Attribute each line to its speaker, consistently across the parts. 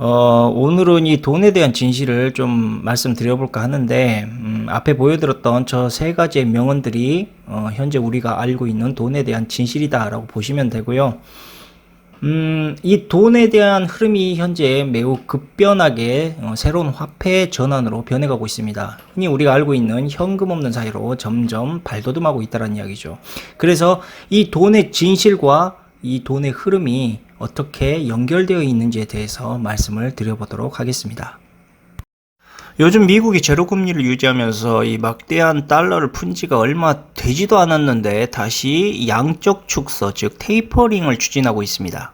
Speaker 1: 오늘은 이 돈에 대한 진실을 좀 말씀드려볼까 하는데, 앞에 보여드렸던 저 세 가지의 명언들이, 현재 우리가 알고 있는 돈에 대한 진실이다라고 보시면 되고요. 이 돈에 대한 흐름이 현재 매우 급변하게 새로운 화폐 전환으로 변해가고 있습니다. 흔히 우리가 알고 있는 현금 없는 사회로 점점 발돋움하고 있다는 이야기죠. 그래서 이 돈의 진실과 이 돈의 흐름이 어떻게 연결되어 있는지에 대해서 말씀을 드려보도록 하겠습니다. 요즘 미국이 제로금리를 유지하면서 이 막대한 달러를 푼 지가 얼마 되지도 않았는데 다시 양적 축소, 즉 테이퍼링을 추진하고 있습니다.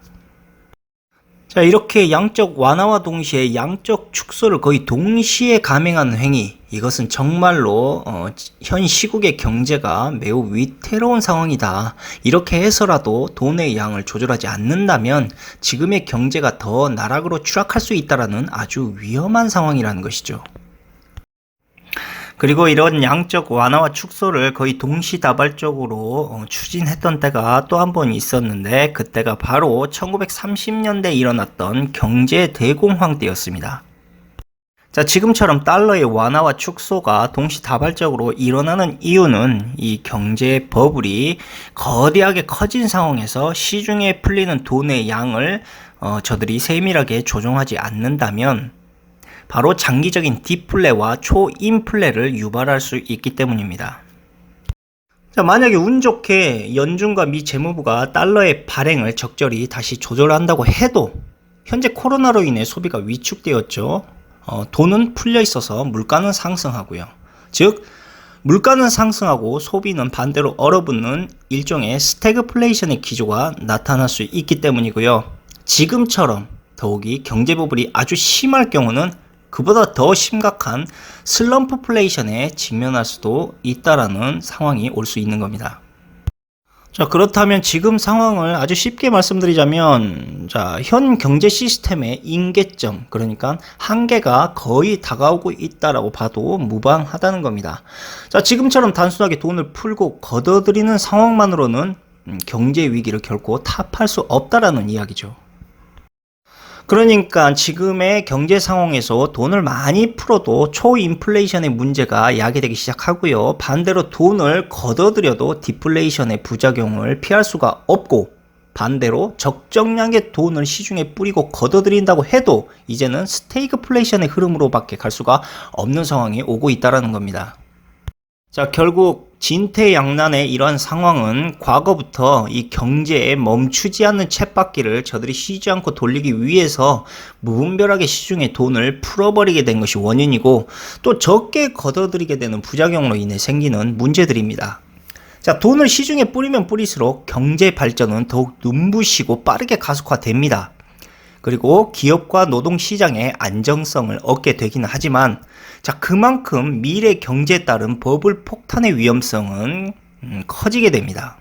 Speaker 1: 자, 이렇게 양적 완화와 동시에 양적 축소를 거의 동시에 감행하는 행위, 이것은 정말로 현 시국의 경제가 매우 위태로운 상황이다. 이렇게 해서라도 돈의 양을 조절하지 않는다면 지금의 경제가 더 나락으로 추락할 수 있다는 아주 위험한 상황이라는 것이죠. 그리고 이런 양적 완화와 축소를 거의 동시다발적으로 추진했던 때가 또 한 번 있었는데, 그때가 바로 1930년대에 일어났던 경제 대공황 때였습니다. 자, 지금처럼 달러의 완화와 축소가 동시다발적으로 일어나는 이유는 이 경제 버블이 거대하게 커진 상황에서 시중에 풀리는 돈의 양을 저들이 세밀하게 조정하지 않는다면 바로 장기적인 디플레와 초인플레를 유발할 수 있기 때문입니다. 자, 만약에 운 좋게 연준과 미 재무부가 달러의 발행을 적절히 다시 조절한다고 해도 현재 코로나로 인해 소비가 위축되었죠. 돈은 풀려 있어서 물가는 상승하고요. 즉 물가는 상승하고 소비는 반대로 얼어붙는 일종의 스태그플레이션의 기조가 나타날 수 있기 때문이고요. 지금처럼 더욱이 경제 버블이 아주 심할 경우는 그보다 더 심각한 슬럼프플레이션에 직면할 수도 있다라는 상황이 올 수 있는 겁니다. 자, 그렇다면 지금 상황을 아주 쉽게 말씀드리자면, 자, 현 경제 시스템의 임계점, 그러니까 한계가 거의 다가오고 있다라고 봐도 무방하다는 겁니다. 자, 지금처럼 단순하게 돈을 풀고 걷어들이는 상황만으로는 경제 위기를 결코 타파할 수 없다라는 이야기죠. 그러니까 지금의 경제 상황에서 돈을 많이 풀어도 초인플레이션의 문제가 야기되기 시작하고요. 반대로 돈을 걷어들여도 디플레이션의 부작용을 피할 수가 없고, 반대로 적정량의 돈을 시중에 뿌리고 걷어들인다고 해도 이제는 스태그플레이션의 흐름으로밖에 갈 수가 없는 상황이 오고 있다는 겁니다. 자, 결국 진퇴양난의 이러한 상황은 과거부터 이 경제에 멈추지 않는 쳇바퀴를 저들이 쉬지 않고 돌리기 위해서 무분별하게 시중에 돈을 풀어버리게 된 것이 원인이고, 또 적게 걷어들이게 되는 부작용으로 인해 생기는 문제들입니다. 자, 돈을 시중에 뿌리면 뿌릴수록 경제 발전은 더욱 눈부시고 빠르게 가속화됩니다. 그리고 기업과 노동시장의 안정성을 얻게 되기는 하지만, 자, 그만큼 미래 경제에 따른 버블 폭탄의 위험성은 커지게 됩니다.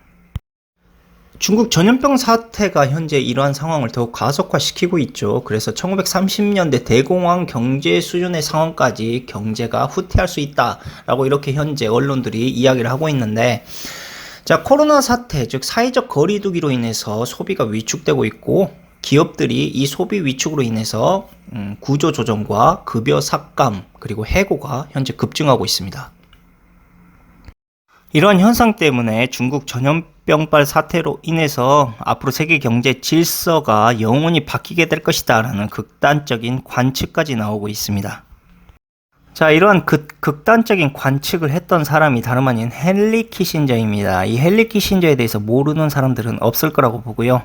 Speaker 1: 중국 전염병 사태가 현재 이러한 상황을 더욱 가속화시키고 있죠. 그래서 1930년대 대공황 경제 수준의 상황까지 경제가 후퇴할 수 있다라고 이렇게 현재 언론들이 이야기를 하고 있는데, 자, 코로나 사태, 즉 사회적 거리두기로 인해서 소비가 위축되고 있고, 기업들이 이 소비 위축으로 인해서 구조조정과 급여 삭감, 그리고 해고가 현재 급증하고 있습니다. 이러한 현상 때문에 중국 전염병발 사태로 인해서 앞으로 세계 경제 질서가 영원히 바뀌게 될 것이다 라는 극단적인 관측까지 나오고 있습니다. 자, 이러한 극단적인 관측을 했던 사람이 다름 아닌 헨리 키신저입니다. 이 헨리 키신저에 대해서 모르는 사람들은 없을 거라고 보고요.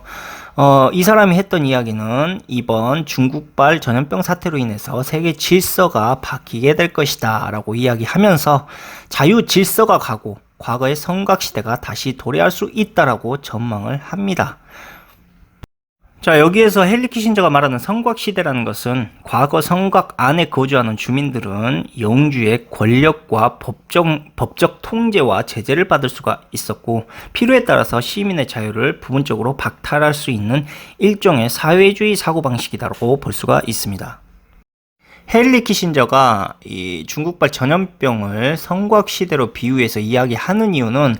Speaker 1: 이 사람이 했던 이야기는 이번 중국발 전염병 사태로 인해서 세계 질서가 바뀌게 될 것이다 라고 이야기하면서 자유 질서가 가고 과거의 성곽시대가 다시 도래할 수 있다라고 전망을 합니다. 자, 여기에서 헨리 키신저가 말하는 성곽시대라는 것은 과거 성곽 안에 거주하는 주민들은 영주의 권력과 법적 통제와 제재를 받을 수가 있었고, 필요에 따라서 시민의 자유를 부분적으로 박탈할 수 있는 일종의 사회주의 사고방식이라고 볼 수가 있습니다. 헨리 키신저가 이 중국발 전염병을 성과학 시대로 비유해서 이야기하는 이유는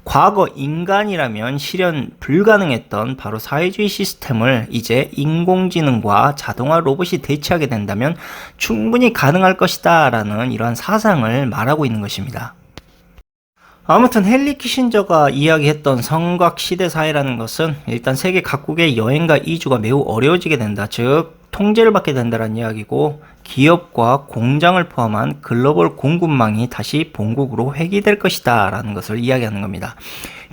Speaker 1: 과거 인간이라면 실현 불가능했던 바로 사회주의 시스템을 이제 인공지능과 자동화 로봇이 대체하게 된다면 충분히 가능할 것이다 라는 이러한 사상을 말하고 있는 것입니다. 아무튼 헨리 키신저가 이야기했던 성곽 시대 사회라는 것은 일단 세계 각국의 여행과 이주가 매우 어려워지게 된다. 즉 통제를 받게 된다는 이야기고, 기업과 공장을 포함한 글로벌 공급망이 다시 본국으로 회귀될 것이다 라는 것을 이야기하는 겁니다.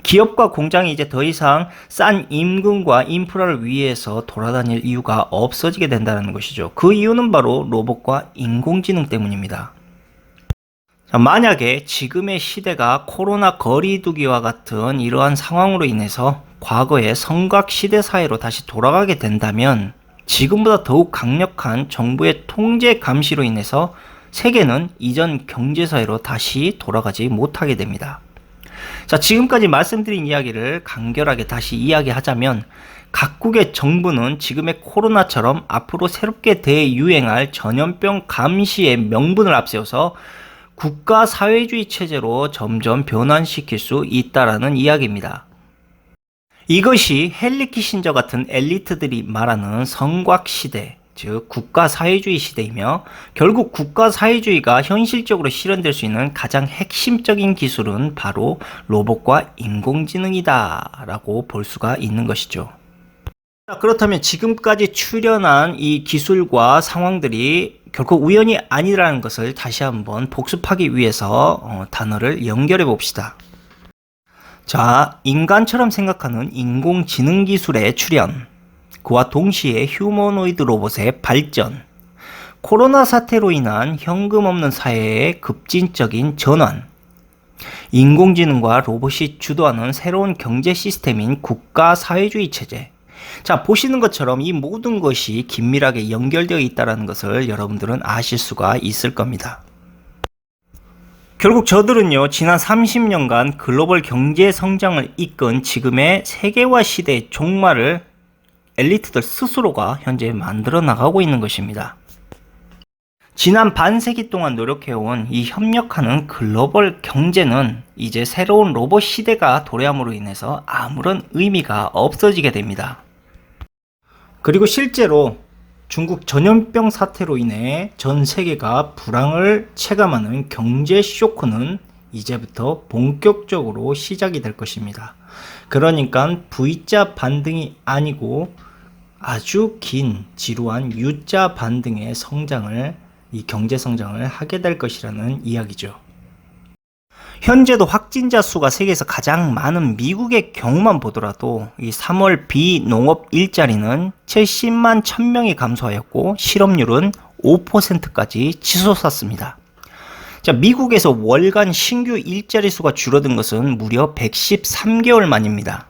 Speaker 1: 기업과 공장이 이제 더 이상 싼 임금과 인프라를 위해서 돌아다닐 이유가 없어지게 된다는 것이죠. 그 이유는 바로 로봇과 인공지능 때문입니다. 자, 만약에 지금의 시대가 코로나 거리두기와 같은 이러한 상황으로 인해서 과거의 성곽 시대 사회로 다시 돌아가게 된다면 지금보다 더욱 강력한 정부의 통제 감시로 인해서 세계는 이전 경제사회로 다시 돌아가지 못하게 됩니다. 자, 지금까지 말씀드린 이야기를 간결하게 다시 이야기하자면 각국의 정부는 지금의 코로나처럼 앞으로 새롭게 대유행할 전염병 감시의 명분을 앞세워서 국가 사회주의 체제로 점점 변환시킬 수 있다라는 이야기입니다. 이것이 헨리 키신저 같은 엘리트들이 말하는 성곽 시대, 즉 국가 사회주의 시대이며, 결국 국가 사회주의가 현실적으로 실현될 수 있는 가장 핵심적인 기술은 바로 로봇과 인공지능이다 라고 볼 수가 있는 것이죠. 자, 그렇다면 지금까지 출현한 이 기술과 상황들이 결코 우연이 아니라는 것을 다시 한번 복습하기 위해서 단어를 연결해 봅시다. 자, 인간처럼 생각하는 인공지능 기술의 출현, 그와 동시에 휴머노이드 로봇의 발전, 코로나 사태로 인한 현금 없는 사회의 급진적인 전환, 인공지능과 로봇이 주도하는 새로운 경제 시스템인 국가 사회주의 체제. 자, 보시는 것처럼 이 모든 것이 긴밀하게 연결되어 있다는 것을 여러분들은 아실 수가 있을 겁니다. 결국 저들은요, 지난 30년간 글로벌 경제 성장을 이끈 지금의 세계화 시대의 종말을 엘리트들 스스로가 현재 만들어 나가고 있는 것입니다. 지난 반세기 동안 노력해온 이 협력하는 글로벌 경제는 이제 새로운 로봇 시대가 도래함으로 인해서 아무런 의미가 없어지게 됩니다. 그리고 실제로 중국 전염병 사태로 인해 전 세계가 불황을 체감하는 경제 쇼크는 이제부터 본격적으로 시작이 될 것입니다. 그러니까 V자 반등이 아니고 아주 긴 지루한 U자 반등의 이 경제 성장을 하게 될 것이라는 이야기죠. 현재도 확진자 수가 세계에서 가장 많은 미국의 경우만 보더라도 이 3월 비농업 일자리는 70만 1000명이 감소하였고 실업률은 5%까지 치솟았습니다. 자, 미국에서 월간 신규 일자리 수가 줄어든 것은 무려 113개월 만입니다.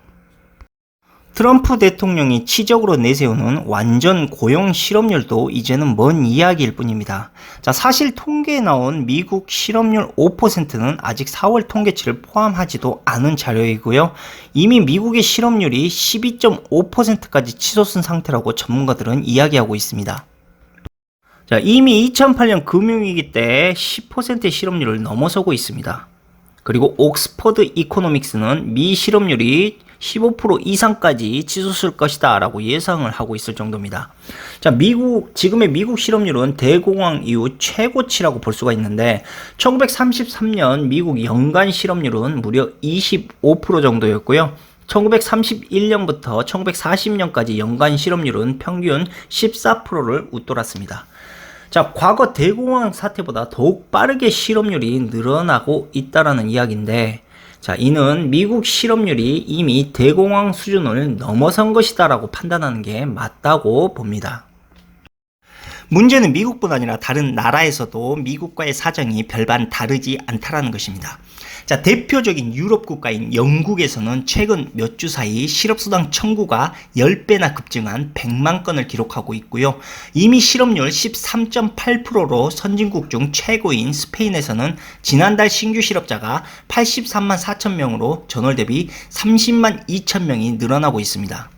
Speaker 1: 트럼프 대통령이 치적으로 내세우는 완전 고용 실업률도 이제는 먼 이야기일 뿐입니다. 자, 사실 통계에 나온 미국 실업률 5%는 아직 4월 통계치를 포함하지도 않은 자료이고요. 이미 미국의 실업률이 12.5%까지 치솟은 상태라고 전문가들은 이야기하고 있습니다. 자, 이미 2008년 금융위기 때 10%의 실업률을 넘어서고 있습니다. 그리고 옥스퍼드 이코노믹스는 미 실업률이 15% 이상까지 치솟을 것이다 라고 예상을 하고 있을 정도입니다. 자, 지금의 미국 실업률은 대공황 이후 최고치라고 볼 수가 있는데 1933년 미국 연간 실업률은 무려 25% 정도였고요. 1931년부터 1940년까지 연간 실업률은 평균 14%를 웃돌았습니다. 자, 과거 대공황 사태보다 더욱 빠르게 실업률이 늘어나고 있다라는 이야기인데, 자, 이는 미국 실업률이 이미 대공황 수준을 넘어선 것이다 라고 판단하는 게 맞다고 봅니다. 문제는 미국뿐 아니라 다른 나라에서도 미국과의 사정이 별반 다르지 않다라는 것입니다. 자, 대표적인 유럽 국가인 영국에서는 최근 몇 주 사이 실업수당 청구가 10배나 급증한 100만 건을 기록하고 있고요. 이미 실업률 13.8%로 선진국 중 최고인 스페인에서는 지난달 신규 실업자가 83만 4천 명으로 전월 대비 30만 2천 명이 늘어나고 있습니다.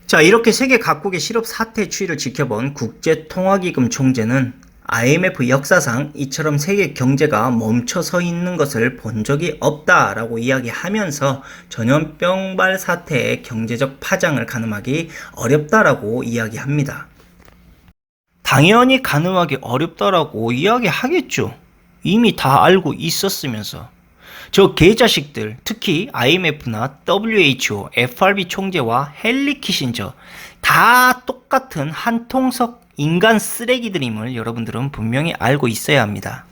Speaker 1: 자, 이렇게 세계 각국의 실업 사태 추이를 지켜본 국제통화기금 총재는 IMF 역사상 이처럼 세계 경제가 멈춰 서 있는 것을 본 적이 없다라고 이야기하면서 전염병발 사태의 경제적 파장을 가늠하기 어렵다라고 이야기합니다. 당연히 가늠하기 어렵다라고 이야기하겠죠. 이미 다 알고 있었으면서. 저 개자식들, 특히 IMF나 WHO, FRB 총재와 헨리 키신저 다 똑같은 한통속 인간 쓰레기들임을 여러분들은 분명히 알고 있어야 합니다.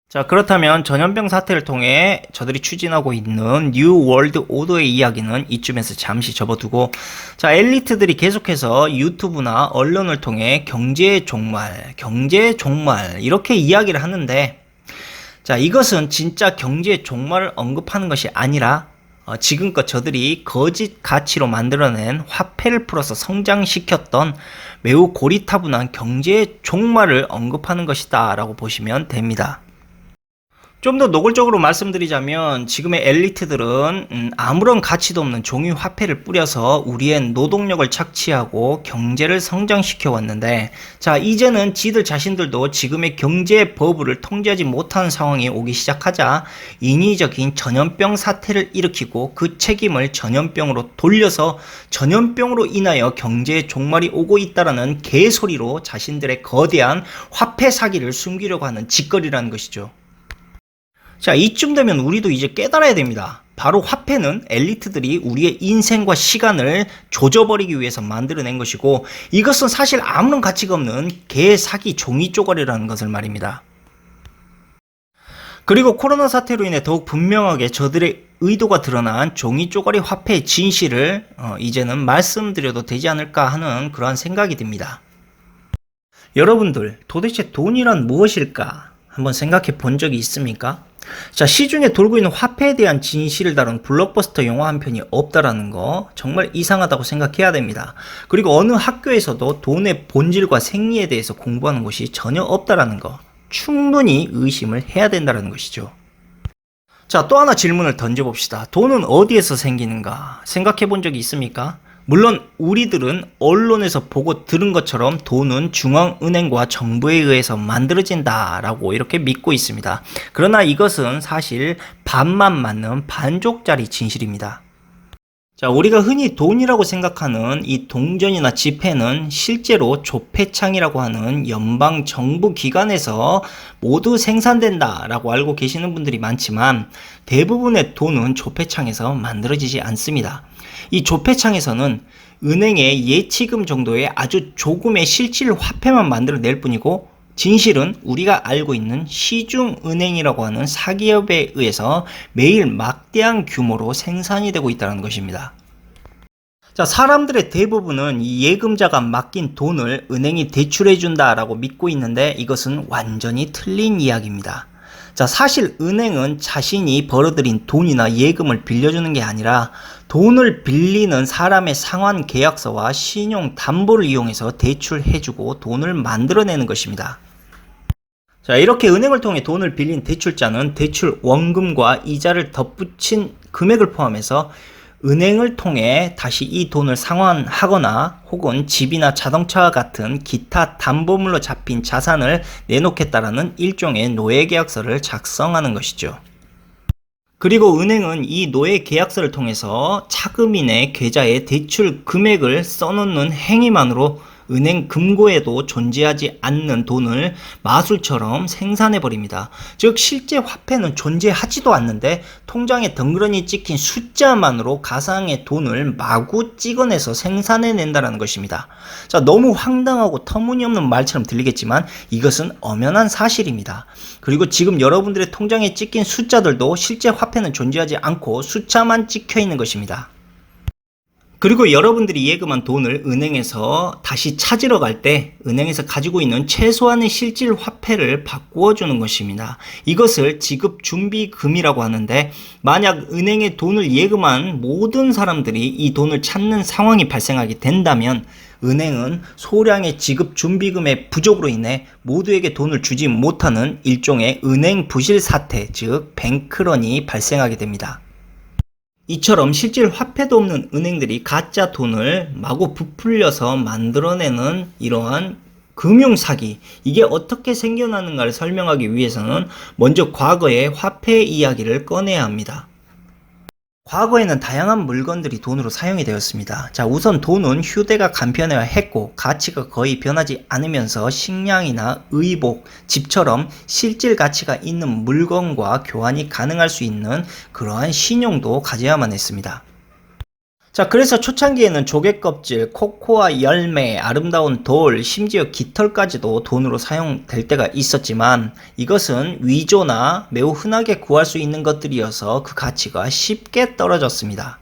Speaker 1: 자, 그렇다면 전염병 사태를 통해 저들이 추진하고 있는 뉴 월드 오더의 이야기는 이쯤에서 잠시 접어두고, 자, 엘리트들이 계속해서 유튜브나 언론을 통해 경제 종말 이렇게 이야기를 하는데, 자, 이것은 진짜 경제 종말을 언급하는 것이 아니라 지금껏 저들이 거짓 가치로 만들어낸 화폐를 풀어서 성장시켰던 매우 고리타분한 경제 종말을 언급하는 것이다 라고 보시면 됩니다. 좀 더 노골적으로 말씀드리자면 지금의 엘리트들은 아무런 가치도 없는 종이 화폐를 뿌려서 우리의 노동력을 착취하고 경제를 성장시켜 왔는데, 자, 이제는 지들 자신들도 지금의 경제 버블을 통제하지 못하는 상황이 오기 시작하자 인위적인 전염병 사태를 일으키고 그 책임을 전염병으로 돌려서 전염병으로 인하여 경제의 종말이 오고 있다라는 개소리로 자신들의 거대한 화폐 사기를 숨기려고 하는 짓거리라는 것이죠. 자, 이쯤 되면 우리도 이제 깨달아야 됩니다. 바로 화폐는 엘리트들이 우리의 인생과 시간을 조져버리기 위해서 만들어낸 것이고, 이것은 사실 아무런 가치가 없는 개사기 종이 쪼가리라는 것을 말입니다. 그리고 코로나 사태로 인해 더욱 분명하게 저들의 의도가 드러난 종이 쪼가리 화폐의 진실을 이제는 말씀드려도 되지 않을까 하는 그러한 생각이 듭니다. 여러분들, 도대체 돈이란 무엇일까? 한번 생각해 본 적이 있습니까? 자, 시중에 돌고 있는 화폐에 대한 진실을 다룬 블록버스터 영화 한 편이 없다라는 거 정말 이상하다고 생각해야 됩니다. 그리고 어느 학교에서도 돈의 본질과 생리에 대해서 공부하는 곳이 전혀 없다라는 거 충분히 의심을 해야 된다는 것이죠. 자, 또 하나 질문을 던져봅시다. 돈은 어디에서 생기는가? 생각해 본 적이 있습니까? 물론 우리들은 언론에서 보고 들은 것처럼 돈은 중앙은행과 정부에 의해서 만들어진다라고 이렇게 믿고 있습니다. 그러나 이것은 사실 반만 맞는 반쪽짜리 진실입니다. 자, 우리가 흔히 돈이라고 생각하는 이 동전이나 지폐는 실제로 조폐창이라고 하는 연방 정부 기관에서 모두 생산된다라고 알고 계시는 분들이 많지만 대부분의 돈은 조폐창에서 만들어지지 않습니다. 이 조폐창에서는 은행의 예치금 정도의 아주 조금의 실질 화폐만 만들어낼 뿐이고, 진실은 우리가 알고 있는 시중은행이라고 하는 사기업에 의해서 매일 막대한 규모로 생산이 되고 있다는 것입니다. 자, 사람들의 대부분은 이 예금자가 맡긴 돈을 은행이 대출해준다라고 믿고 있는데 이것은 완전히 틀린 이야기입니다. 자, 사실 은행은 자신이 벌어들인 돈이나 예금을 빌려주는 게 아니라 돈을 빌리는 사람의 상환 계약서와 신용 담보를 이용해서 대출해주고 돈을 만들어내는 것입니다. 자, 이렇게 은행을 통해 돈을 빌린 대출자는 대출 원금과 이자를 덧붙인 금액을 포함해서 은행을 통해 다시 이 돈을 상환하거나 혹은 집이나 자동차와 같은 기타 담보물로 잡힌 자산을 내놓겠다라는 일종의 노예계약서를 작성하는 것이죠. 그리고 은행은 이 노예계약서를 통해서 차금인의 계좌에 대출 금액을 써놓는 행위만으로 은행 금고에도 존재하지 않는 돈을 마술처럼 생산해버립니다. 즉 실제 화폐는 존재하지도 않는데 통장에 덩그러니 찍힌 숫자만으로 가상의 돈을 마구 찍어내서 생산해낸다는 것입니다. 자, 너무 황당하고 터무니없는 말처럼 들리겠지만 이것은 엄연한 사실입니다. 그리고 지금 여러분들의 통장에 찍힌 숫자들도 실제 화폐는 존재하지 않고 숫자만 찍혀있는 것입니다. 그리고 여러분들이 예금한 돈을 은행에서 다시 찾으러 갈 때 은행에서 가지고 있는 최소한의 실질 화폐를 바꾸어 주는 것입니다. 이것을 지급준비금이라고 하는데, 만약 은행에 돈을 예금한 모든 사람들이 이 돈을 찾는 상황이 발생하게 된다면 은행은 소량의 지급준비금의 부족으로 인해 모두에게 돈을 주지 못하는 일종의 은행 부실 사태, 즉 뱅크런이 발생하게 됩니다. 이처럼 실질 화폐도 없는 은행들이 가짜 돈을 마구 부풀려서 만들어내는 이러한 금융사기, 이게 어떻게 생겨나는가를 설명하기 위해서는 먼저 과거의 화폐 이야기를 꺼내야 합니다. 과거에는 다양한 물건들이 돈으로 사용이 되었습니다. 자, 우선 돈은 휴대가 간편화했고 가치가 거의 변하지 않으면서 식량이나 의복, 집처럼 실질 가치가 있는 물건과 교환이 가능할 수 있는 그러한 신용도 가져야만 했습니다. 자, 그래서 초창기에는 조개 껍질, 코코아 열매, 아름다운 돌, 심지어 깃털까지도 돈으로 사용될 때가 있었지만 이것은 위조나 매우 흔하게 구할 수 있는 것들이어서 그 가치가 쉽게 떨어졌습니다.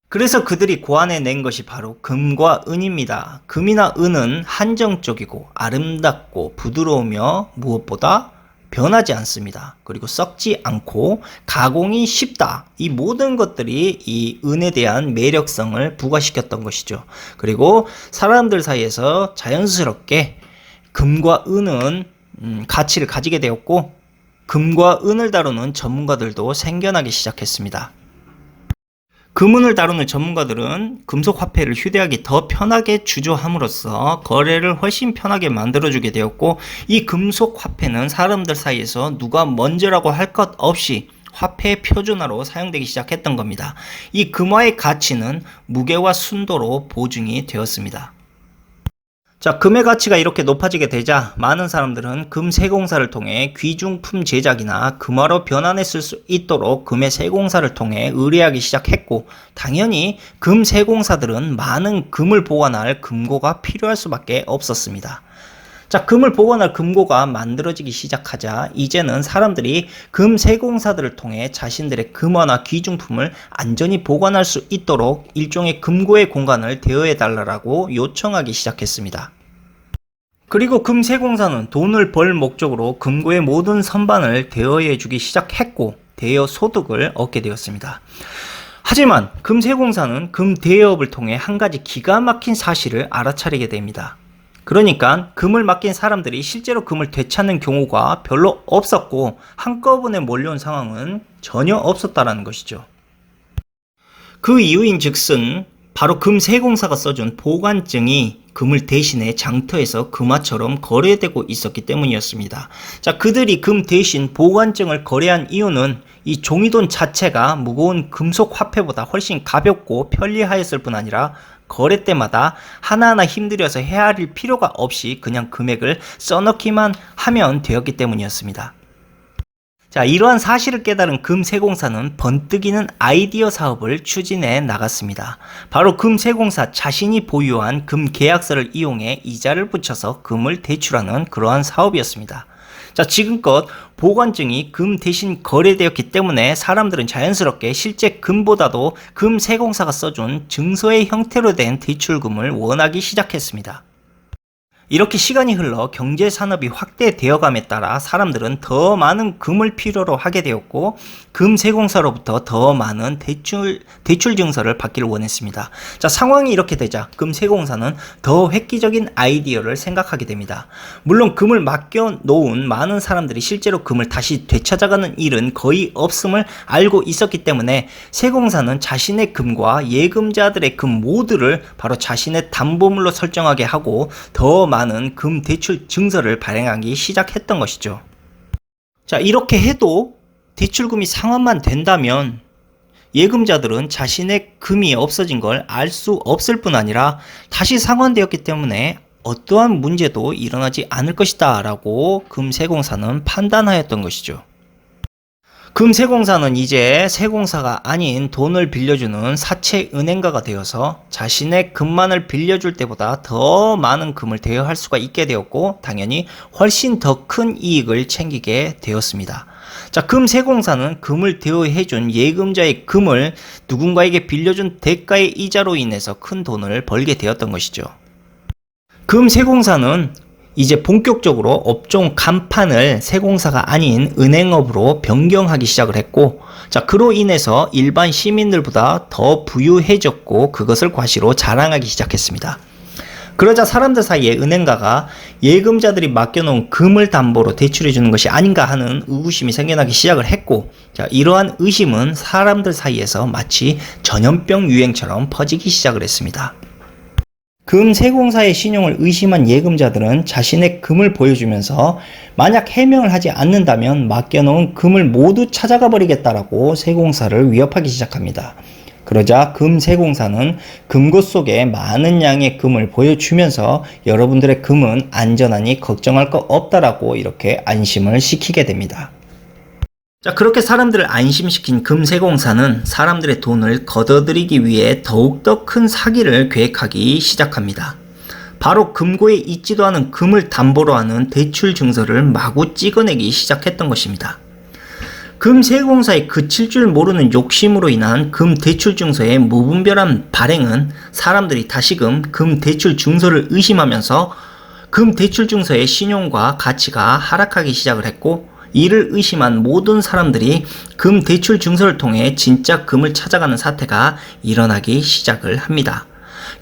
Speaker 1: 그래서 그들이 고안해낸 것이 바로 금과 은입니다. 금이나 은은 한정적이고 아름답고 부드러우며 무엇보다 변하지 않습니다. 그리고 썩지 않고 가공이 쉽다. 이 모든 것들이 이 은에 대한 매력성을 부과시켰던 것이죠. 그리고 사람들 사이에서 자연스럽게 금과 은은 가치를 가지게 되었고 금과 은을 다루는 전문가들도 생겨나기 시작했습니다. 금은을 다루는 전문가들은 금속 화폐를 휴대하기 더 편하게 주조함으로써 거래를 훨씬 편하게 만들어주게 되었고 이 금속 화폐는 사람들 사이에서 누가 먼저라고 할 것 없이 화폐 표준화로 사용되기 시작했던 겁니다. 이 금화의 가치는 무게와 순도로 보증이 되었습니다. 자, 금의 가치가 이렇게 높아지게 되자 많은 사람들은 금 세공사를 통해 귀중품 제작이나 금화로 변환했을 수 있도록 금의 세공사를 통해 의뢰하기 시작했고 당연히 금 세공사들은 많은 금을 보관할 금고가 필요할 수밖에 없었습니다. 자, 금을 보관할 금고가 만들어지기 시작하자 이제는 사람들이 금 세공사들을 통해 자신들의 금화나 귀중품을 안전히 보관할 수 있도록 일종의 금고의 공간을 대여해달라고 요청하기 시작했습니다. 그리고 금 세공사는 돈을 벌 목적으로 금고의 모든 선반을 대여해주기 시작했고 대여 소득을 얻게 되었습니다. 하지만 금 세공사는 금 대여업을 통해 한 가지 기가 막힌 사실을 알아차리게 됩니다. 그러니까 금을 맡긴 사람들이 실제로 금을 되찾는 경우가 별로 없었고 한꺼번에 몰려온 상황은 전혀 없었다라는 것이죠. 그 이유인 즉슨 바로 금 세공사가 써준 보관증이 금을 대신해 장터에서 금화처럼 거래되고 있었기 때문이었습니다. 자, 그들이 금 대신 보관증을 거래한 이유는 이 종이돈 자체가 무거운 금속 화폐보다 훨씬 가볍고 편리하였을 뿐 아니라 거래 때마다 하나하나 힘들여서 헤아릴 필요가 없이 그냥 금액을 써넣기만 하면 되었기 때문이었습니다. 자, 이러한 사실을 깨달은 금세공사는 번뜩이는 아이디어 사업을 추진해 나갔습니다. 바로 금세공사 자신이 보유한 금 계약서를 이용해 이자를 붙여서 금을 대출하는 그러한 사업이었습니다. 자, 지금껏 보관증이 금 대신 거래되었기 때문에 사람들은 자연스럽게 실제 금보다도 금세공사가 써준 증서의 형태로 된 대출금을 원하기 시작했습니다. 이렇게 시간이 흘러 경제산업이 확대되어감에 따라 사람들은 더 많은 금을 필요로 하게 되었고 금세공사로부터 더 많은 대출 증서를 받기를 원했습니다. 자, 상황이 이렇게 되자 금세공사는 더 획기적인 아이디어를 생각하게 됩니다. 물론 금을 맡겨놓은 많은 사람들이 실제로 금을 다시 되찾아가는 일은 거의 없음을 알고 있었기 때문에 세공사는 자신의 금과 예금자들의 금 모두를 바로 자신의 담보물로 설정하게 하고 더 많은 금 대출 증서를 발행하기 시작했던 것이죠. 자, 이렇게 해도 대출금이 상환만 된다면 예금자들은 자신의 금이 없어진 걸 알 수 없을 뿐 아니라 다시 상환되었기 때문에 어떠한 문제도 일어나지 않을 것이다 라고 금세공사는 판단하였던 것이죠. 금세공사는 이제 세공사가 아닌 돈을 빌려주는 사채 은행가가 되어서 자신의 금만을 빌려줄 때보다 더 많은 금을 대여할 수가 있게 되었고 당연히 훨씬 더 큰 이익을 챙기게 되었습니다. 자, 금세공사는 금을 대여해준 예금자의 금을 누군가에게 빌려준 대가의 이자로 인해서 큰 돈을 벌게 되었던 것이죠. 금세공사는 이제 본격적으로 업종 간판을 세공사가 아닌 은행업으로 변경하기 시작을 했고, 자, 그로 인해서 일반 시민들보다 더 부유해졌고 그것을 과시로 자랑하기 시작했습니다. 그러자 사람들 사이에 은행가가 예금자들이 맡겨놓은 금을 담보로 대출해주는 것이 아닌가 하는 의구심이 생겨나기 시작을 했고, 자, 이러한 의심은 사람들 사이에서 마치 전염병 유행처럼 퍼지기 시작을 했습니다. 금세공사의 신용을 의심한 예금자들은 자신의 금을 보여주면서 만약 해명을 하지 않는다면 맡겨놓은 금을 모두 찾아가 버리겠다라고 세공사를 위협하기 시작합니다. 그러자 금세공사는 금고 속에 많은 양의 금을 보여주면서 여러분들의 금은 안전하니 걱정할 거 없다라고 이렇게 안심을 시키게 됩니다. 자, 그렇게 사람들을 안심시킨 금세공사는 사람들의 돈을 걷어들이기 위해 더욱더 큰 사기를 계획하기 시작합니다. 바로 금고에 있지도 않은 금을 담보로 하는 대출 증서를 마구 찍어내기 시작했던 것입니다. 금세공사의 그칠 줄 모르는 욕심으로 인한 금대출 증서의 무분별한 발행은 사람들이 다시금 금대출 증서를 의심하면서 금대출 증서의 신용과 가치가 하락하기 시작을 했고, 이를 의심한 모든 사람들이 금대출 증서를 통해 진짜 금을 찾아가는 사태가 일어나기 시작을 합니다.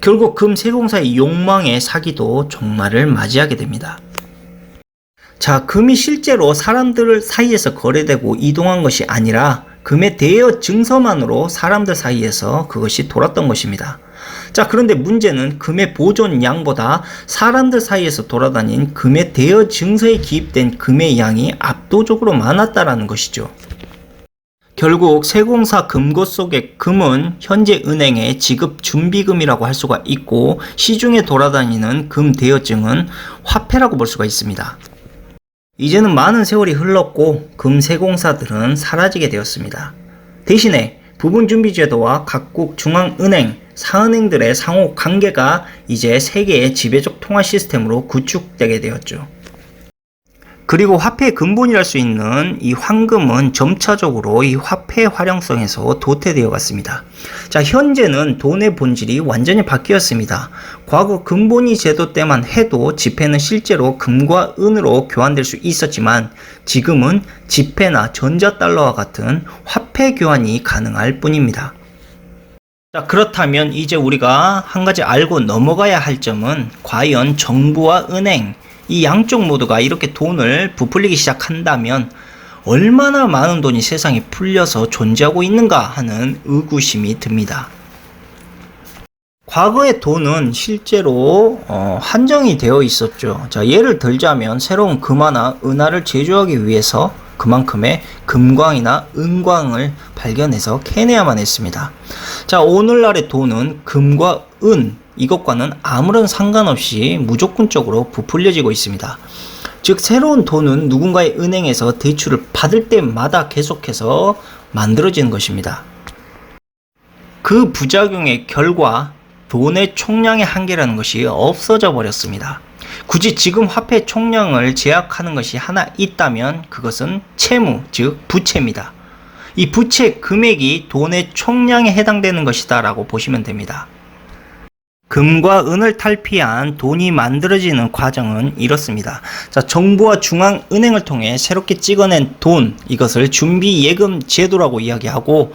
Speaker 1: 결국 금세공사의 욕망의 사기도 종말을 맞이하게 됩니다. 자, 금이 실제로 사람들 사이에서 거래되고 이동한 것이 아니라 금의 대여 증서만으로 사람들 사이에서 그것이 돌았던 것입니다. 자, 그런데 문제는 금의 보존량보다 사람들 사이에서 돌아다닌 금의 대여 증서에 기입된 금의 양이 압도적으로 많았다라는 것이죠. 결국 세공사 금고 속의 금은 현재 은행의 지급 준비금이라고 할 수가 있고, 시중에 돌아다니는 금 대여증은 화폐라고 볼 수가 있습니다. 이제는 많은 세월이 흘렀고 금세공사들은 사라지게 되었습니다. 대신에 부분준비제도와 각국 중앙은행, 사은행들의 상호 관계가 이제 세계의 지배적 통화 시스템으로 구축되게 되었죠. 그리고 화폐의 근본이랄 수 있는 이 황금은 점차적으로 이 화폐의 활용성에서 도태되어 갔습니다. 자, 현재는 돈의 본질이 완전히 바뀌었습니다. 과거 금본위 제도 때만 해도 지폐는 실제로 금과 은으로 교환될 수 있었지만 지금은 지폐나 전자달러와 같은 화폐 교환이 가능할 뿐입니다. 자, 그렇다면 이제 우리가 한 가지 알고 넘어가야 할 점은 과연 정부와 은행, 이 양쪽 모두가 이렇게 돈을 부풀리기 시작한다면 얼마나 많은 돈이 세상에 풀려서 존재하고 있는가 하는 의구심이 듭니다. 과거의 돈은 실제로 한정이 되어 있었죠. 자, 예를 들자면 새로운 금화나 은화를 제조하기 위해서 그만큼의 금광이나 은광을 발견해서 캐내야만 했습니다. 자, 오늘날의 돈은 금과 은, 이것과는 아무런 상관없이 무조건적으로 부풀려지고 있습니다. 즉, 새로운 돈은 누군가의 은행에서 대출을 받을 때마다 계속해서 만들어지는 것입니다. 그 부작용의 결과 돈의 총량의 한계라는 것이 없어져 버렸습니다. 굳이 지금 화폐 총량을 제약하는 것이 하나 있다면 그것은 채무, 즉 부채입니다. 이 부채 금액이 돈의 총량에 해당되는 것이다 라고 보시면 됩니다. 금과 은을 탈피한 돈이 만들어지는 과정은 이렇습니다. 자, 정부와 중앙은행을 통해 새롭게 찍어낸 돈, 이것을 준비예금 제도라고 이야기하고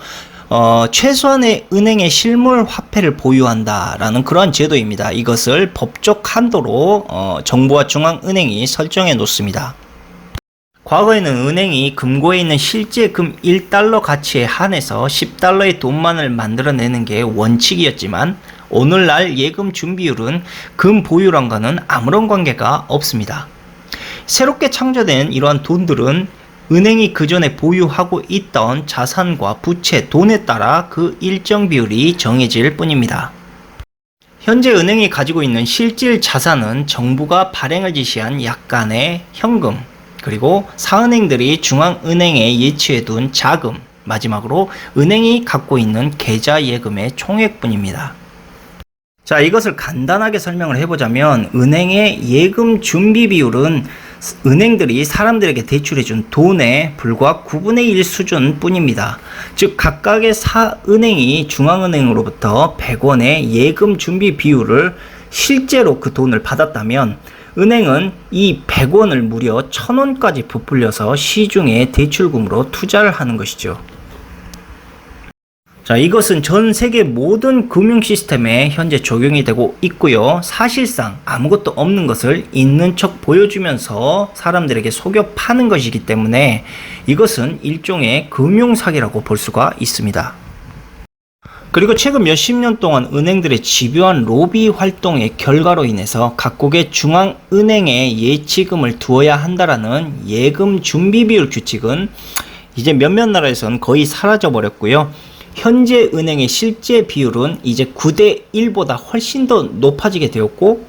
Speaker 1: 최소한의 은행의 실물 화폐를 보유한다라는 그러한 제도입니다. 이것을 법적 한도로 정부와 중앙은행이 설정해 놓습니다. 과거에는 은행이 금고에 있는 실제 금 1달러 가치에 한해서 10달러의 돈만을 만들어내는 게 원칙이었지만 오늘날 예금 준비율은 금 보유량과는 아무런 관계가 없습니다. 새롭게 창조된 이러한 돈들은 은행이 그전에 보유하고 있던 자산과 부채, 돈에 따라 그 일정 비율이 정해질 뿐입니다. 현재 은행이 가지고 있는 실질 자산은 정부가 발행을 지시한 약간의 현금, 그리고 사은행들이 중앙은행에 예치해둔 자금, 마지막으로 은행이 갖고 있는 계좌 예금의 총액뿐입니다. 자, 이것을 간단하게 설명을 해보자면 은행의 예금 준비 비율은 은행들이 사람들에게 대출해준 돈의 불과 9분의 1 수준 뿐입니다. 즉 각각의 사은행이 중앙은행으로부터 100원의 예금 준비 비율을 실제로 그 돈을 받았다면 은행은 이 100원을 무려 1000원까지 부풀려서 시중에 대출금으로 투자를 하는 것이죠. 자, 이것은 전 세계 모든 금융 시스템에 현재 적용이 되고 있고요. 사실상 아무것도 없는 것을 있는 척 보여주면서 사람들에게 속여 파는 것이기 때문에 이것은 일종의 금융 사기라고 볼 수가 있습니다. 그리고 최근 몇십 년 동안 은행들의 집요한 로비 활동의 결과로 인해서 각국의 중앙은행에 예치금을 두어야 한다라는 예금 준비 비율 규칙은 이제 몇몇 나라에서는 거의 사라져 버렸고요. 현재 은행의 실제 비율은 이제 9대 1보다 훨씬 더 높아지게 되었고,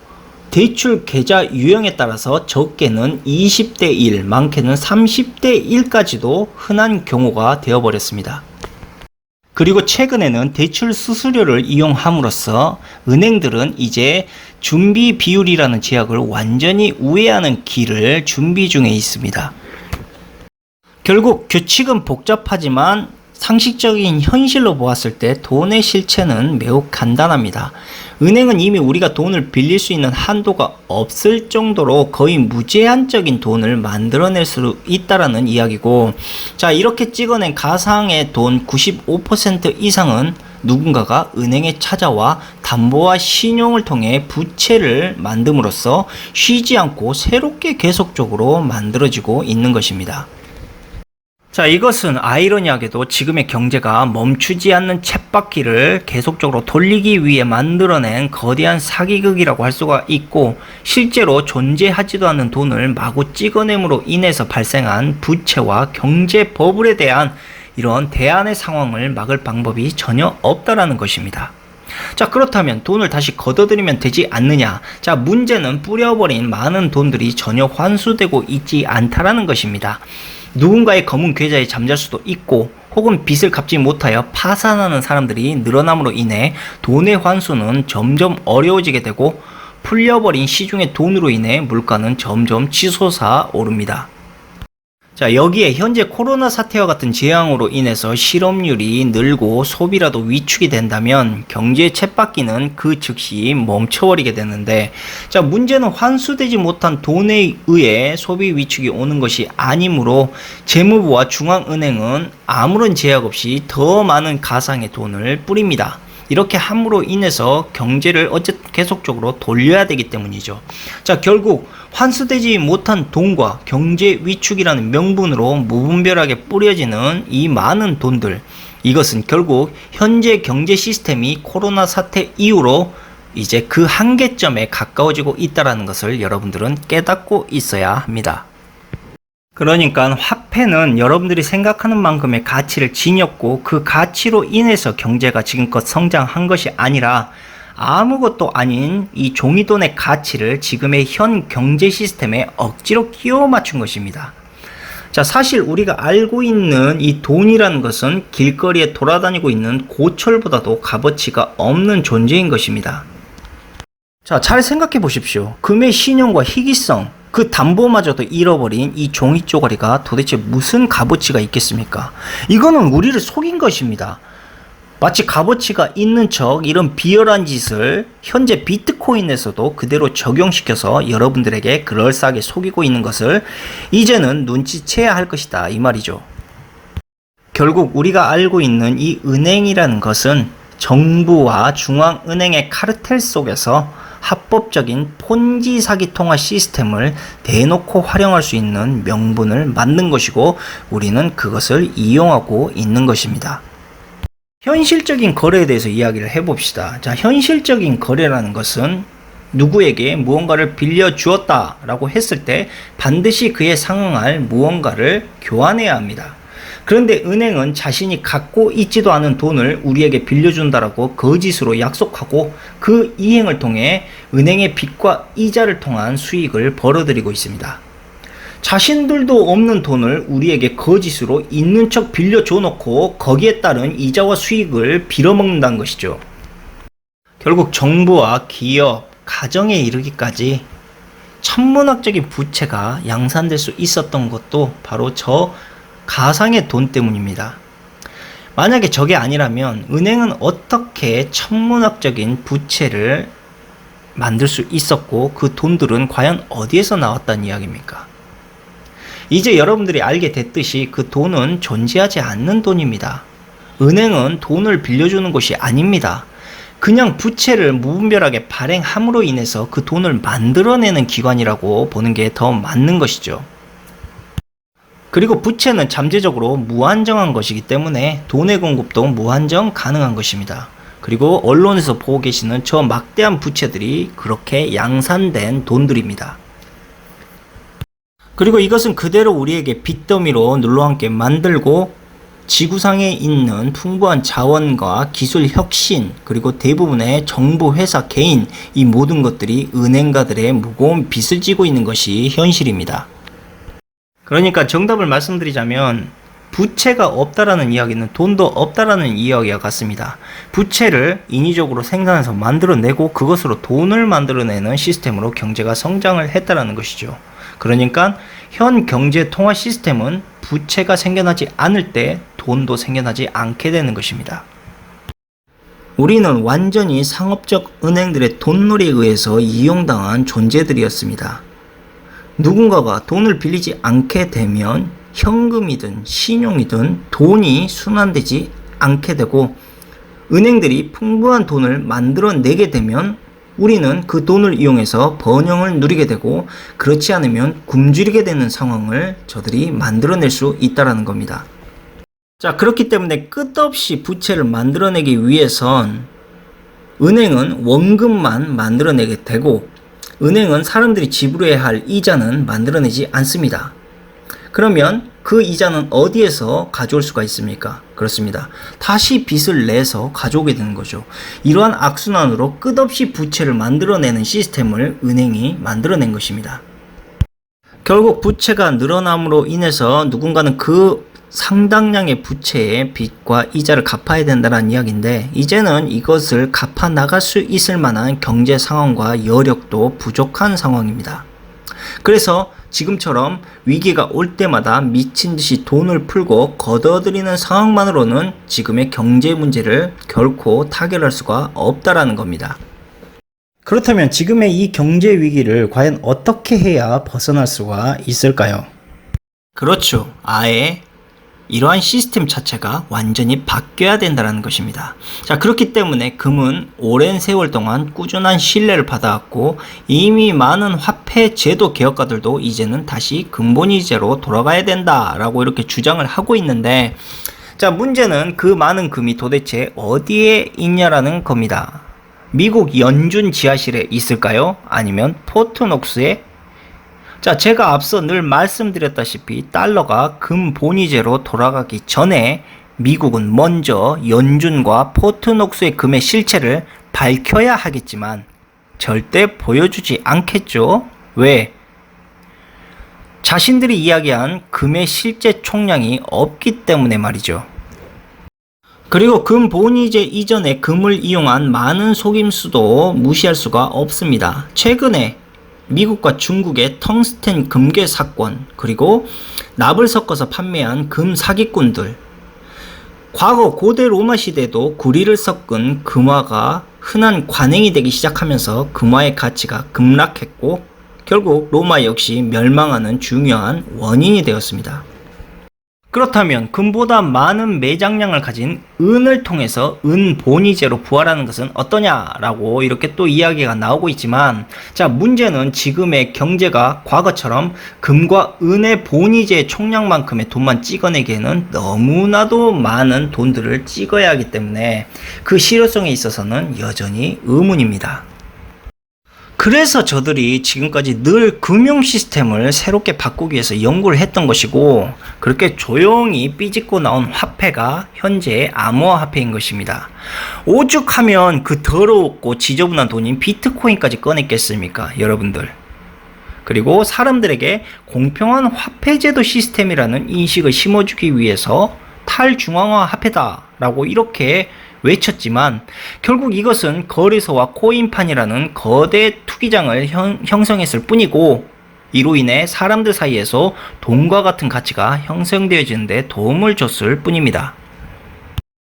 Speaker 1: 대출 계좌 유형에 따라서 적게는 20대 1, 많게는 30대 1까지도 흔한 경우가 되어버렸습니다. 그리고 최근에는 대출 수수료를 이용함으로써 은행들은 이제 준비 비율이라는 제약을 완전히 우회하는 길을 준비 중에 있습니다. 결국 규칙은 복잡하지만 상식적인 현실로 보았을 때 돈의 실체는 매우 간단합니다. 은행은 이미 우리가 돈을 빌릴 수 있는 한도가 없을 정도로 거의 무제한적인 돈을 만들어낼 수 있다라는 이야기고, 자, 이렇게 찍어낸 가상의 돈 95% 이상은 누군가가 은행에 찾아와 담보와 신용을 통해 부채를 만듦으로써 쉬지 않고 새롭게 계속적으로 만들어지고 있는 것입니다. 자, 이것은 아이러니하게도 지금의 경제가 멈추지 않는 쳇바퀴를 계속적으로 돌리기 위해 만들어낸 거대한 사기극이라고 할 수가 있고, 실제로 존재하지도 않는 돈을 마구 찍어냄으로 인해서 발생한 부채와 경제 버블에 대한 이런 대안의 상황을 막을 방법이 전혀 없다라는 것입니다. 자, 그렇다면 돈을 다시 걷어들이면 되지 않느냐? 자, 문제는 뿌려버린 많은 돈들이 전혀 환수되고 있지 않다라는 것입니다. 누군가의 검은 계좌에 잠잘 수도 있고, 혹은 빚을 갚지 못하여 파산하는 사람들이 늘어남으로 인해 돈의 환수는 점점 어려워지게 되고, 풀려버린 시중의 돈으로 인해 물가는 점점 치솟아 오릅니다. 자, 여기에 현재 코로나 사태와 같은 재앙으로 인해서 실업률이 늘고 소비라도 위축이 된다면 경제의 쳇바퀴는 그 즉시 멈춰버리게 되는데, 자, 문제는 환수되지 못한 돈에 의해 소비 위축이 오는 것이 아니므로 재무부와 중앙은행은 아무런 제약 없이 더 많은 가상의 돈을 뿌립니다. 이렇게 함으로 인해서 경제를 어쨌든 계속적으로 돌려야 되기 때문이죠. 자, 결국 환수되지 못한 돈과 경제 위축이라는 명분으로 무분별하게 뿌려지는 이 많은 돈들, 이것은 결국 현재 경제 시스템이 코로나 사태 이후로 이제 그 한계점에 가까워지고 있다는 것을 여러분들은 깨닫고 있어야 합니다. 그러니까 화폐는 여러분들이 생각하는 만큼의 가치를 지녔고, 그 가치로 인해서 경제가 지금껏 성장한 것이 아니라 아무것도 아닌 이 종이돈의 가치를 지금의 현 경제 시스템에 억지로 끼워 맞춘 것입니다. 자, 사실 우리가 알고 있는 이 돈이라는 것은 길거리에 돌아다니고 있는 고철보다도 값어치가 없는 존재인 것입니다. 자, 잘 생각해 보십시오. 금의 신용과 희귀성, 그 담보마저도 잃어버린 이 종이 쪼가리가 도대체 무슨 값어치가 있겠습니까? 이거는 우리를 속인 것입니다. 마치 값어치가 있는 척 이런 비열한 짓을 현재 비트코인에서도 그대로 적용시켜서 여러분들에게 그럴싸하게 속이고 있는 것을 이제는 눈치채야 할 것이다, 이 말이죠. 결국 우리가 알고 있는 이 은행이라는 것은 정부와 중앙은행의 카르텔 속에서 합법적인 폰지 사기 통화 시스템을 대놓고 활용할 수 있는 명분을 만든 것이고, 우리는 그것을 이용하고 있는 것입니다. 현실적인 거래에 대해서 이야기를 해봅시다. 자, 현실적인 거래라는 것은 누구에게 무언가를 빌려주었다 라고 했을 때 반드시 그에 상응할 무언가를 교환해야 합니다. 그런데 은행은 자신이 갖고 있지도 않은 돈을 우리에게 빌려준다라고 거짓으로 약속하고 그 이행을 통해 은행의 빚과 이자를 통한 수익을 벌어들이고 있습니다. 자신들도 없는 돈을 우리에게 거짓으로 있는 척 빌려줘 놓고 거기에 따른 이자와 수익을 빌어먹는다는 것이죠. 결국 정부와 기업, 가정에 이르기까지 천문학적인 부채가 양산될 수 있었던 것도 바로 저 가상의 돈 때문입니다. 만약에 저게 아니라면 은행은 어떻게 천문학적인 부채를 만들 수 있었고 그 돈들은 과연 어디에서 나왔다는 이야기입니까? 이제 여러분들이 알게 됐듯이 그 돈은 존재하지 않는 돈입니다. 은행은 돈을 빌려주는 곳이 아닙니다. 그냥 부채를 무분별하게 발행함으로 인해서 그 돈을 만들어내는 기관이라고 보는 게 더 맞는 것이죠. 그리고 부채는 잠재적으로 무한정한 것이기 때문에 돈의 공급도 무한정 가능한 것입니다. 그리고 언론에서 보고 계시는 저 막대한 부채들이 그렇게 양산된 돈들입니다. 그리고 이것은 그대로 우리에게 빚더미로 눌러앉게 만들고 지구상에 있는 풍부한 자원과 기술 혁신, 그리고 대부분의 정부, 회사, 개인, 이 모든 것들이 은행가들의 무거운 빚을 지고 있는 것이 현실입니다. 그러니까 정답을 말씀드리자면 부채가 없다라는 이야기는 돈도 없다라는 이야기와 같습니다. 부채를 인위적으로 생산해서 만들어내고 그것으로 돈을 만들어내는 시스템으로 경제가 성장을 했다라는 것이죠. 그러니까 현 경제 통화 시스템은 부채가 생겨나지 않을 때 돈도 생겨나지 않게 되는 것입니다. 우리는 완전히 상업적 은행들의 돈놀이에 의해서 이용당한 존재들이었습니다. 누군가가 돈을 빌리지 않게 되면 현금이든 신용이든 돈이 순환되지 않게 되고, 은행들이 풍부한 돈을 만들어내게 되면 우리는 그 돈을 이용해서 번영을 누리게 되고, 그렇지 않으면 굶주리게 되는 상황을 저들이 만들어낼 수 있다는 겁니다. 자, 그렇기 때문에 끝없이 부채를 만들어내기 위해선 은행은 원금만 만들어내게 되고, 은행은 사람들이 지불해야 할 이자는 만들어내지 않습니다. 그러면 그 이자는 어디에서 가져올 수가 있습니까? 그렇습니다. 다시 빚을 내서 가져오게 되는 거죠. 이러한 악순환으로 끝없이 부채를 만들어내는 시스템을 은행이 만들어낸 것입니다. 결국 부채가 늘어남으로 인해서 누군가는 그 상당량의 부채의 빚과 이자를 갚아야 된다는 이야기인데, 이제는 이것을 갚아 나갈 수 있을 만한 경제 상황과 여력도 부족한 상황입니다. 그래서 지금처럼 위기가 올 때마다 미친 듯이 돈을 풀고 걷어들이는 상황만으로는 지금의 경제 문제를 결코 타결할 수가 없다라는 겁니다. 그렇다면 지금의 이 경제 위기를 과연 어떻게 해야 벗어날 수가 있을까요? 그렇죠. 아예 이러한 시스템 자체가 완전히 바뀌어야 된다는 것입니다. 자, 그렇기 때문에 금은 오랜 세월 동안 꾸준한 신뢰를 받아왔고, 이미 많은 화폐 제도 개혁가들도 이제는 다시 근본이제로 돌아가야 된다라고 이렇게 주장을 하고 있는데, 자, 문제는 그 많은 금이 도대체 어디에 있냐라는 겁니다. 미국 연준 지하실에 있을까요? 아니면 포트녹스에? 자, 제가 앞서 늘 말씀드렸다시피 달러가 금본위제로 돌아가기 전에 미국은 먼저 연준과 포트녹스의 금의 실체를 밝혀야 하겠지만 절대 보여주지 않겠죠. 왜? 자신들이 이야기한 금의 실제 총량이 없기 때문에 말이죠. 그리고 금본위제 이전에 금을 이용한 많은 속임수도 무시할 수가 없습니다. 최근에 미국과 중국의 텅스텐 금괴 사건, 그리고 납을 섞어서 판매한 금 사기꾼들, 과거 고대 로마 시대에도 구리를 섞은 금화가 흔한 관행이 되기 시작하면서 금화의 가치가 급락했고, 결국 로마 역시 멸망하는 중요한 원인이 되었습니다. 그렇다면 금보다 많은 매장량을 가진 은을 통해서 은본위제로 부활하는 것은 어떠냐라고 이렇게 또 이야기가 나오고 있지만, 자, 문제는 지금의 경제가 과거처럼 금과 은의 본위제 총량만큼의 돈만 찍어내기에는 너무나도 많은 돈들을 찍어야 하기 때문에 그 실효성에 있어서는 여전히 의문입니다. 그래서 저들이 지금까지 늘 금융 시스템을 새롭게 바꾸기 위해서 연구를 했던 것이고, 그렇게 조용히 삐짓고 나온 화폐가 현재의 암호화 화폐인 것입니다. 오죽하면 그 더럽고 지저분한 돈인 비트코인까지 꺼냈겠습니까, 여러분들? 그리고 사람들에게 공평한 화폐제도 시스템이라는 인식을 심어주기 위해서 탈중앙화 화폐다라고 이렇게 외쳤지만, 결국 이것은 거래소와 코인판이라는 거대 투기장을 형성했을 뿐이고, 이로 인해 사람들 사이에서 돈과 같은 가치가 형성되어지는 데 도움을 줬을 뿐입니다.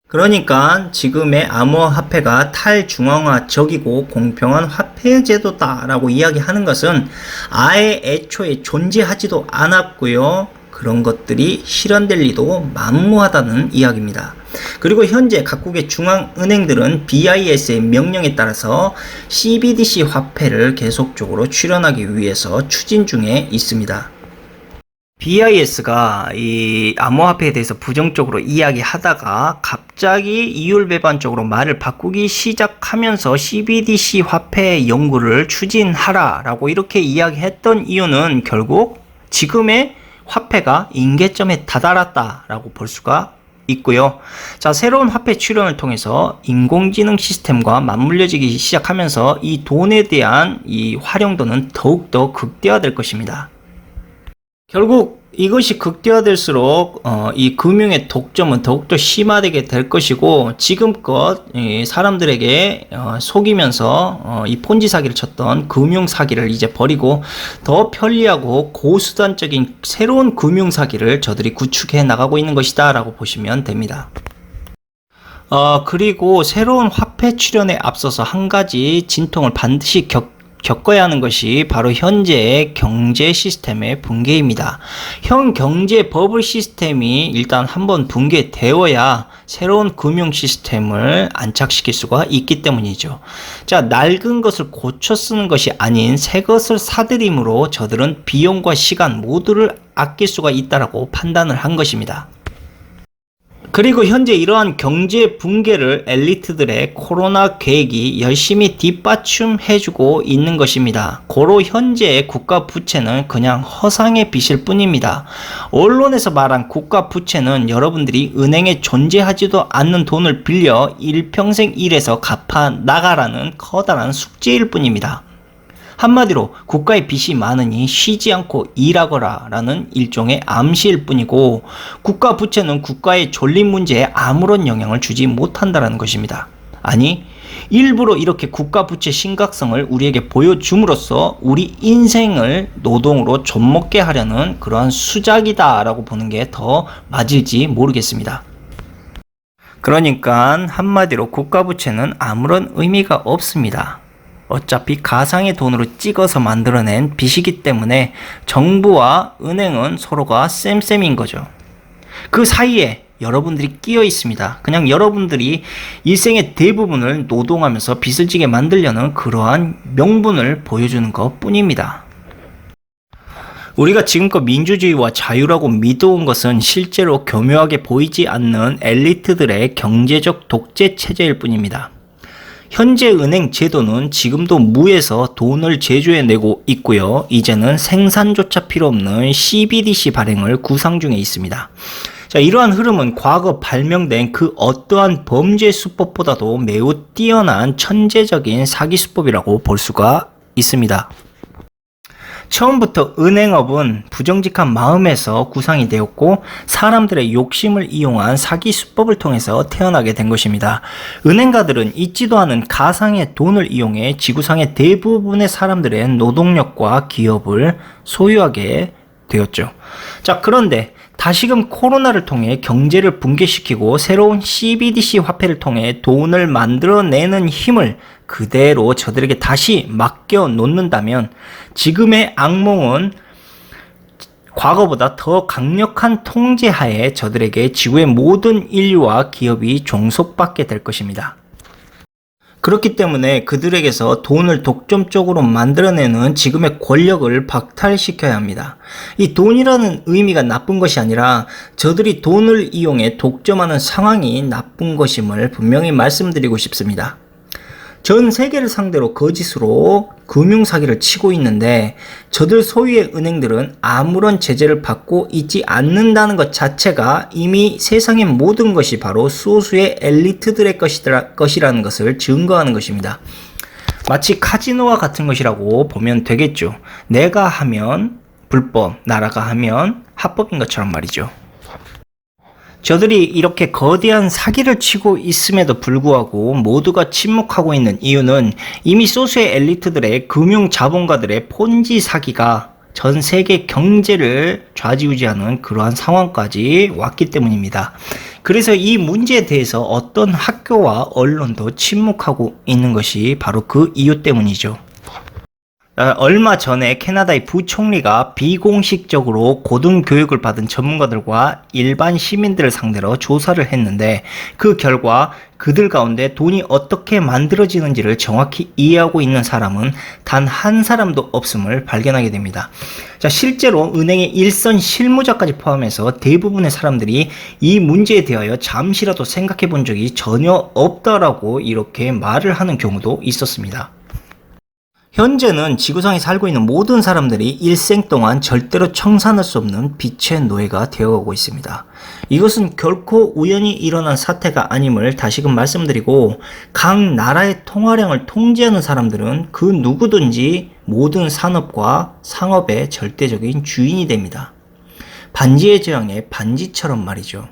Speaker 1: 그러니까 지금의 암호화 화폐가 탈중앙화적이고 공평한 화폐 제도다라고 이야기하는 것은 아예 애초에 존재하지도 않았고요. 그런 것들이 실현될 리도 만무하다는 이야기입니다. 그리고 현재 각국의 중앙은행들은 BIS의 명령에 따라서 CBDC 화폐를 계속적으로 출현하기 위해서 추진 중에 있습니다. BIS가 이 암호화폐에 대해서 부정적으로 이야기하다가 갑자기 이율배반적으로 말을 바꾸기 시작하면서 CBDC 화폐 연구를 추진하라 라고 이렇게 이야기했던 이유는 결국 지금의 화폐가 임계점에 다다랐다 라고 볼 수가 있고요. 자, 새로운 화폐 출현을 통해서 인공지능 시스템과 맞물려지기 시작하면서 이 돈에 대한 이 활용도는 더욱더 극대화될 것입니다. 결국 이것이 극대화될수록 이 금융의 독점은 더욱더 심화되게 될 것이고, 지금껏 사람들에게 속이면서 이 폰지 사기를 쳤던 금융 사기를 이제 버리고 더 편리하고 고수단적인 새로운 금융 사기를 저들이 구축해 나가고 있는 것이다 라고 보시면 됩니다. 그리고 새로운 화폐 출현에 앞서서 한 가지 진통을 반드시 겪어야 하는 것이 바로 현재의 경제 시스템의 붕괴입니다. 현 경제 버블 시스템이 일단 한번 붕괴되어야 새로운 금융 시스템을 안착시킬 수가 있기 때문이죠. 자, 낡은 것을 고쳐 쓰는 것이 아닌 새 것을 사들임으로 저들은 비용과 시간 모두를 아낄 수가 있다라고 판단을 한 것입니다. 그리고 현재 이러한 경제 붕괴를 엘리트들의 코로나 계획이 열심히 뒷받침해주고 있는 것입니다. 고로 현재의 국가 부채는 그냥 허상의 빚일 뿐입니다. 언론에서 말한 국가 부채는 여러분들이 은행에 존재하지도 않는 돈을 빌려 일평생 일해서 갚아 나가라는 커다란 숙제일 뿐입니다. 한마디로 국가의 빚이 많으니 쉬지 않고 일하거라 라는 일종의 암시일 뿐이고, 국가 부채는 국가의 존립 문제에 아무런 영향을 주지 못한다는 것입니다. 아니, 일부러 이렇게 국가 부채 심각성을 우리에게 보여줌으로써 우리 인생을 노동으로 좀먹게 하려는 그러한 수작이다 라고 보는 게 더 맞을지 모르겠습니다. 그러니까 한마디로 국가 부채는 아무런 의미가 없습니다. 어차피 가상의 돈으로 찍어서 만들어낸 빚이기 때문에 정부와 은행은 서로가 쌤쌤인 거죠. 그 사이에 여러분들이 끼어 있습니다. 그냥 여러분들이 일생의 대부분을 노동하면서 빚을 지게 만들려는 그러한 명분을 보여주는 것 뿐입니다. 우리가 지금껏 민주주의와 자유라고 믿어온 것은 실제로 교묘하게 보이지 않는 엘리트들의 경제적 독재 체제일 뿐입니다. 현재 은행 제도는 지금도 무에서 돈을 제조해내고 있고요. 이제는 생산조차 필요 없는 CBDC 발행을 구상 중에 있습니다. 자, 이러한 흐름은 과거 발명된 그 어떠한 범죄 수법보다도 매우 뛰어난 천재적인 사기 수법이라고 볼 수가 있습니다. 처음부터 은행업은 부정직한 마음에서 구상이 되었고, 사람들의 욕심을 이용한 사기 수법을 통해서 태어나게 된 것입니다. 은행가들은 있지도 않은 가상의 돈을 이용해 지구상의 대부분의 사람들의 노동력과 기업을 소유하게 되었죠. 자, 그런데 다시금 코로나를 통해 경제를 붕괴시키고 새로운 CBDC 화폐를 통해 돈을 만들어내는 힘을 그대로 저들에게 다시 맡겨 놓는다면 지금의 악몽은 과거보다 더 강력한 통제하에 저들에게 지구의 모든 인류와 기업이 종속받게 될 것입니다. 그렇기 때문에 그들에게서 돈을 독점적으로 만들어내는 지금의 권력을 박탈시켜야 합니다. 이 돈이라는 의미가 나쁜 것이 아니라 저들이 돈을 이용해 독점하는 상황이 나쁜 것임을 분명히 말씀드리고 싶습니다. 전 세계를 상대로 거짓으로 금융사기를 치고 있는데 저들 소유의 은행들은 아무런 제재를 받고 있지 않는다는 것 자체가 이미 세상의 모든 것이 바로 소수의 엘리트들의 것이라는 것을 증거하는 것입니다. 마치 카지노와 같은 것이라고 보면 되겠죠. 내가 하면 불법, 나라가 하면 합법인 것처럼 말이죠. 저들이 이렇게 거대한 사기를 치고 있음에도 불구하고 모두가 침묵하고 있는 이유는 이미 소수의 엘리트들의 금융 자본가들의 폰지 사기가 전 세계 경제를 좌지우지하는 그러한 상황까지 왔기 때문입니다. 그래서 이 문제에 대해서 어떤 학교와 언론도 침묵하고 있는 것이 바로 그 이유 때문이죠. 얼마 전에 캐나다의 부총리가 비공식적으로 고등교육을 받은 전문가들과 일반 시민들을 상대로 조사를 했는데 그 결과 그들 가운데 돈이 어떻게 만들어지는지를 정확히 이해하고 있는 사람은 단 한 사람도 없음을 발견하게 됩니다. 자, 실제로 은행의 일선 실무자까지 포함해서 대부분의 사람들이 이 문제에 대하여 잠시라도 생각해 본 적이 전혀 없다라고 이렇게 말을 하는 경우도 있었습니다. 현재는 지구상에 살고 있는 모든 사람들이 일생 동안 절대로 청산할 수 없는 빛의 노예가 되어가고 있습니다. 이것은 결코 우연히 일어난 사태가 아님을 다시금 말씀드리고, 각 나라의 통화량을 통제하는 사람들은 그 누구든지 모든 산업과 상업의 절대적인 주인이 됩니다. 반지의 제왕의 반지처럼 말이죠.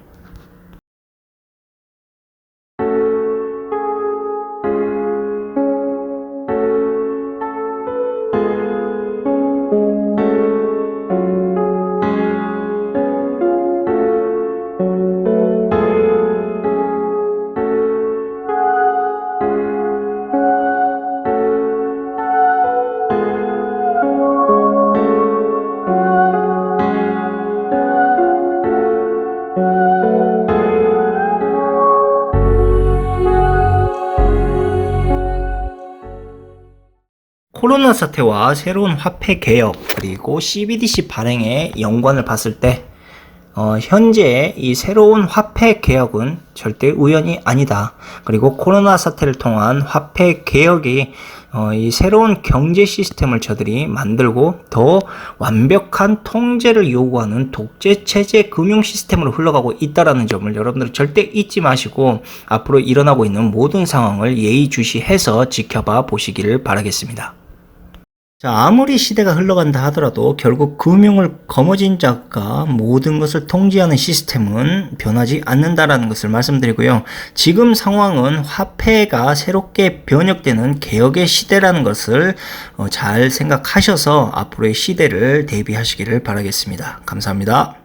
Speaker 1: 코로나 사태와 새로운 화폐 개혁 그리고 CBDC 발행의 연관을 봤을 때 현재 이 새로운 화폐 개혁은 절대 우연이 아니다. 그리고 코로나 사태를 통한 화폐 개혁이 이 새로운 경제 시스템을 저들이 만들고 더 완벽한 통제를 요구하는 독재 체제 금융 시스템으로 흘러가고 있다라는 점을 여러분들 절대 잊지 마시고 앞으로 일어나고 있는 모든 상황을 예의주시해서 지켜봐 보시기를 바라겠습니다. 자, 아무리 시대가 흘러간다 하더라도 결국 금융을 거머쥔 자가 모든 것을 통제하는 시스템은 변하지 않는다라는 것을 말씀드리고요. 지금 상황은 화폐가 새롭게 변혁되는 개혁의 시대라는 것을 잘 생각하셔서 앞으로의 시대를 대비하시기를 바라겠습니다. 감사합니다.